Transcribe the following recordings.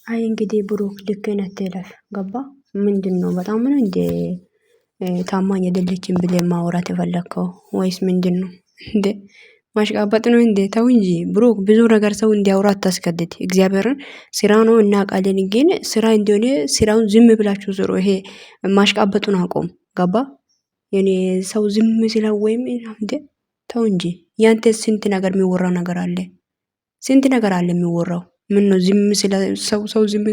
አይ እንግዲህ ብሩክ ልክህን አትለፍ። ገባ ምንድነው? በጣም ነው እንደ ታማኝ አይደለችም ብለህ ማውራት የፈለከው ወይስ ምንድነው? እንዴ ማሽቃበጥ ነው እንዴ? ተው እንጂ ብሩክ። ብዙ ነገር ሰው እንዲያወራ አታስገድድ። እግዚአብሔርን ስራ ነው እናውቃለን፣ ግን ስራ እንደሆነ ስራውን ዝም ብላችሁ ስሩ። ይሄ ማሽቃበጡን አቆም። ገባ የኔ ሰው ዝም ሲለው ወይም እንዴ ተው እንጂ። ያንተ ስንት ነገር የሚወራው ነገር አለ፣ ስንት ነገር አለ የሚወራው። ምን ነው ዝም ስለ ሰው ዝም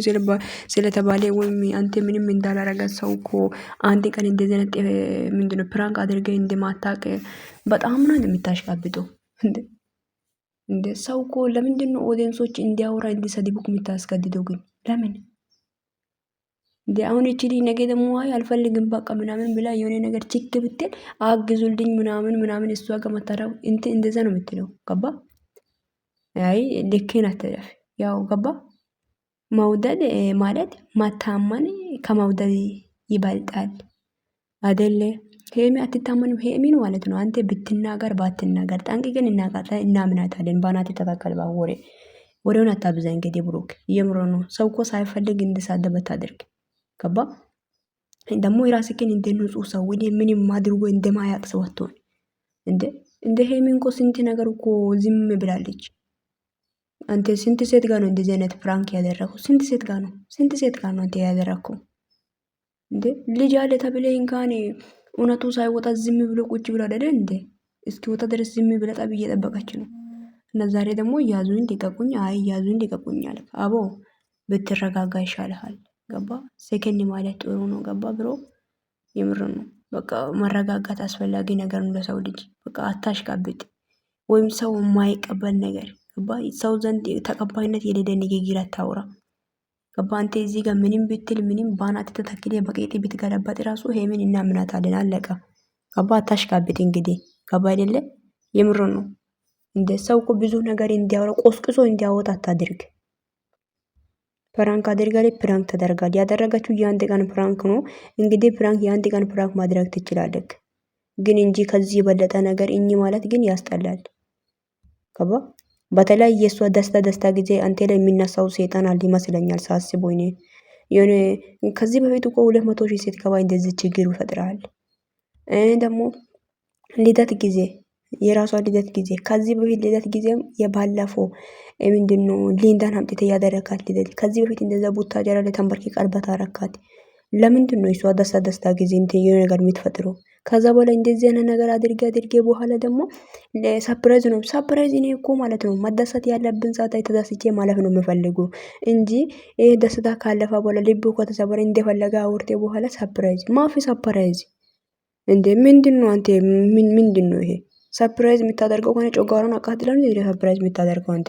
ስለተባለ ወይም አንተ ምንም እንዳላረገ ሰው እኮ አንድ ቀን እንደዚህ አይነት ምንድነው ፕራንክ አድርገህ እንደማታውቅ በጣም ነው የምታሽቃብጠው። እንደ ሰው እኮ ለምንድነው ኦዲየንሶች እንዲያወራ እንዲሰድቡክ የምታስገድደው? ግን ለምን እንዴ? አሁን እቺ ልጅ ነገ ደግሞ አይ አልፈልግም በቃ ምናምን ብላ የሆነ ነገር ችክ ብትል አግዙልኝ ምናምን ምናምን እሷ ጋር መታረቅ እንደዛ ነው የምትለው። ገባ? አይ ልክህን አትለፍ። ያው ገባ? መውደድ ማለት ማታመን ከመውደድ ይበልጣል አይደለ? ሄሚ አትታመንም። ሄሚን ማለት ነው አንተ ብትናገር ባትናገር ጠንቅቀን እናምናታለን። ባናት ተተከል ባወሬ ወሬውን አታብዛ። እንግዲህ ብሩክ የምሮ ነው። ሰው እኮ ሳይፈልግ እንድሳደብ አታድርግ። ገባ? ደግሞ የራስህን እንደ ንጹህ ሰው ወደ ምንም አድርጎ እንደማያቅ ሰው አትሆን። እንደ ሄሚን እኮ ስንት ነገር እኮ ዝም ብላለች። አንተ ስንት ሴት ጋር ነው እንደዚህ አይነት ፍራንክ ያደረኩ? ስንት ሴት ጋር ነው? ስንት ሴት ጋር ነው አንተ ያደረኩ? እንዴ ልጅ አለ ተብለህ እንኳን እውነቱ ሳይወጣ ዝም ብሎ ቁጭ ብሎ አይደል እንዴ? እስኪ ወጣ ድረስ ዝም ብለ ጠብ እየጠበቀች ነው። እና ዛሬ ደግሞ ያዙኝ ሊቀቁኝ፣ አይ ያዙኝ ሊቀቁኝ አለ። አቦ ብትረጋጋ ይሻልሃል። ገባ? ሰከን ማለት ጥሩ ነው። ገባ ብሮ? የምር ነው። በቃ መረጋጋት አስፈላጊ ነገር ነው ለሰው ልጅ። በቃ አታሽቃብጥ፣ ወይም ሰው የማይቀበል ነገር ገባ? ሰው ዘንድ ተቀባይነት የሌለ ንግግር አታውራ። ገባ? አንተ እዚህ ጋር ምንም ብትል ምንም ባናት ተተክለ በቄጤ ብትገለበጥ ራሱ ሄምን እናምናታለን። አለቀ። ገባ? አታሽቃብጥ እንግዲህ። ገባ አይደለ? የምር ነው። እንደ ሰው እኮ ብዙ ነገር እንዲያወራ ቆስቅሶ እንዲያወጣ አታድርግ። ፕራንክ አድርጋለች፣ ፕራንክ ተደርጋል። ያደረጋችሁ የአንድ ቀን ፕራንክ ነው እንግዲህ። ፕራንክ የአንድ ቀን ፕራንክ ማድረግ ትችላለህ፣ ግን እንጂ ከዚህ የበለጠ ነገር እኚ ማለት ግን ያስጠላል። ገባ? በተለይ የእሷ ደስታ ጊዜ አንተ ላይ የሚነሳው ሰይጣን አለ ይመስለኛል ሳስበው። እኔ የሆነ ከዚህ በፊት እኮ 200,000 ሴት ገባ እንደዚህ ችግር ይፈጥራል። ደግሞ ልደት ጊዜ የራሷ ልደት ጊዜ ከዚህ በፊት ልደት ጊዜም የባለፈው ምንድነው ሊንዳን አምጥተ ያደረካት ልደት ከዚህ በፊት እንደዛ ቡታጀራ ላይ ተንበርኪ ቀርበታ አረካት። ለምንድነው እሷ ደስታ ጊዜ እንትን የሆነ ነገር የምትፈጥረው? ከዛ በኋላ እንደዚህ አይነት ነገር አድርጌ በኋላ ደግሞ ለሰርፕራይዝ ነው። ሰርፕራይዝ እኔ እኮ ማለት ነው መደሰት ያለብን ሰዓት ላይ ተደስቼ ማለፍ ነው የምፈልገው እንጂ ይሄ ደስታ ካለፈ በኋላ ልብ እኮ ተሰበረ እንደፈለገ አውርቴ በኋላ ሰርፕራይዝ ማፊ ሰርፕራይዝ እንዴ! ምንድነው አንተ ምንድነው ይሄ? ሰርፕራይዝ የምታደርገው ከሆነ ጮጋራን አቃጥላ ነው ይሄ ሰርፕራይዝ የምታደርገው አንተ?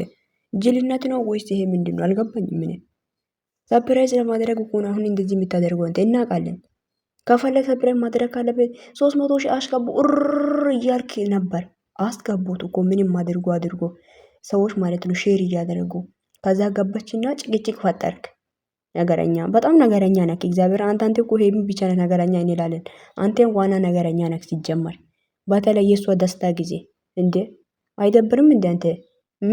ጅልነት ነው ወይስ ይሄ ምንድነው? አልገባኝም። ምን ሰርፕራይዝ ለማድረግ እኮ ነው አሁን እንደዚህ የምታደርገው አንተ? እናውቃለን። ከፈለክ ሰርፕራይዝ ማድረግ ካለበት 300,000 አስገቡ እያልክ ነበር። አስገቡት እኮ ምንም አድርጎ ሰዎች ማለት ነው ሼር እያደረጉ ከዛ ገባችና ጭቅጭቅ ፈጠርክ። ነገረኛ፣ በጣም ነገረኛ ነክ። እግዚአብሔር አንተ እኮ ሄሚ ብቻ ነህ ነገረኛ እንላለን። አንተን ዋና ነገረኛ ነክ ሲጀመር። በተለይ የሷ ደስታ ጊዜ እንዴ አይደብርም እንዴ አንተ?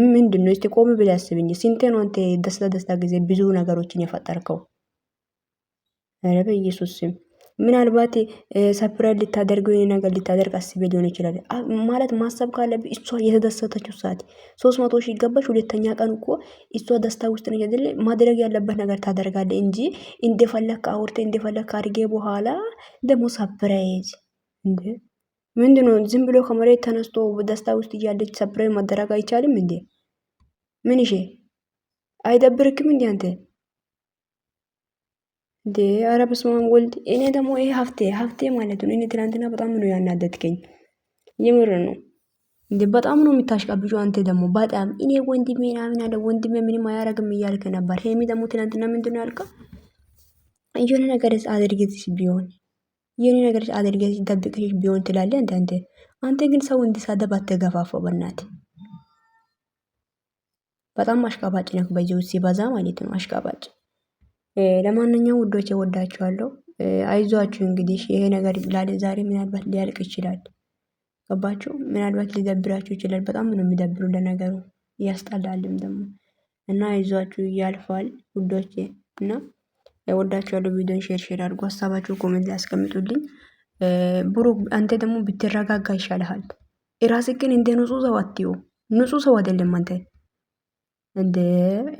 ምንድነው? እስቲ ቆም ብለህ አስብኝ። ስንቴ ነው አንተ ደስታ ጊዜ ብዙ ነገሮችን የፈጠርከው? ኧረ በኢየሱስ ስም ምናልባት ሰርፕራይዝ ልታደርገው የሆነ ነገር ልታደርግ አስቤ ሊሆን ይችላል። ማለት ማሰብ ካለብህ እሷ የተደሰተችው ሰዓት 300,000 ይገባሽ። ሁለተኛ ቀን እኮ እሷ ደስታ ውስጥ ነው አይደል? ማድረግ ያለበት ነገር ታደርጋለህ እንጂ እንደፈለክ አውርተህ እንደፈለክ አድርጌ በኋላ ደግሞ ሰርፕራይዝ እንዴ! ምንድነው? ዝም ብሎ ከመሬት ተነስቶ ደስታ ውስጥ እያለች ሰርፕራይዝ ማደረግ አይቻልም እንዴ? ምን እሺ አይደብርክም እንዴ አንተ? እንዴ ኧረ በስመ አብ ወልድ። እኔ ደግሞ ይሄ ሀፍቴ ማለት ነው። እኔ ትናንትና በጣም ነው ያናደድከኝ። የምር ነው እንዴ በጣም ነው የምታሽቃብጩ አንተ ደግሞ በጣም። እኔ ወንድሜ ምናምን አለ ወንድሜ ምንም አያረግም እያልክ ነበር። ሄሚ ደግሞ ትናንትና ምንድነው ያልከው? የሆነ ነገር አድርገሽ ቢሆን የሆነ ነገር አድርገሽ ደብቀሽ ቢሆን ትላለህ አንተ ግን ሰው እንዲሳደብ አትገፋፋው በእናትህ። በጣም አሽቃባጭ ነህ። በዚህ ሲበዛ ማለት ነው አሽቃባጭ። ለማንኛውም ውዶቼ ወዳችኋለሁ። አይዟችሁ እንግዲህ ይሄ ነገር ዛሬ ምናልባት ሊያልቅ ይችላል። ገባችሁ? ምናልባት ሊደብራችሁ ይችላል። በጣም ነው የሚደብሩ ለነገሩ ያስጠላልም ደግሞ እና ይዟችሁ ያልፋል ውዶቼ። እና ወዳችኋለሁ። ቪዲዮን ሼር ሼር አድርጉ። ሀሳባችሁ ኮሜንት ላይ አስቀምጡልኝ። ብሩክ አንተ ደግሞ ብትረጋጋ ይሻልሃል። እራስህ ግን እንደ ንጹህ ሰው አትዩ። ንጹህ ሰው አይደለም አንተ። እንደ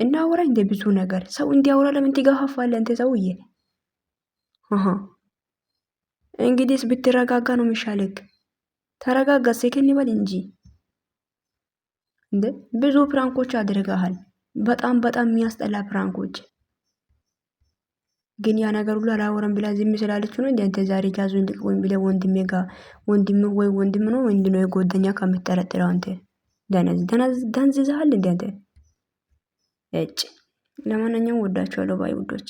እናወራ እንደ ብዙ ነገር ሰው እንዲያወራ ለምን ትገፋፋለህ አንተ ሰውዬ? አሃ እንግዲህስ ብትረጋጋ ነው የሚሻልክ። ተረጋጋ፣ ሴከንድ ይበል እንጂ እንደ ብዙ ፕራንኮች አድርገሃል። በጣም በጣም የሚያስጠላ ፕራንኮች። ግን ያ ነገር ሁሉ አላወራም ብላ ዝም ስላለች ነው እንዴ አንተ ዛሬ ያዙኝ ልቀቁኝ ብለህ ወንድሜ ጋር ወንድም ወይ ወንድም ነው ወንድ ነው የጎደኛ ከምትጠረጥረው አንተ ደንዝዘሃል እንዴ አንተ? እጭ ለማንኛውም ወዳችኋለሁ ባይ ውዶች።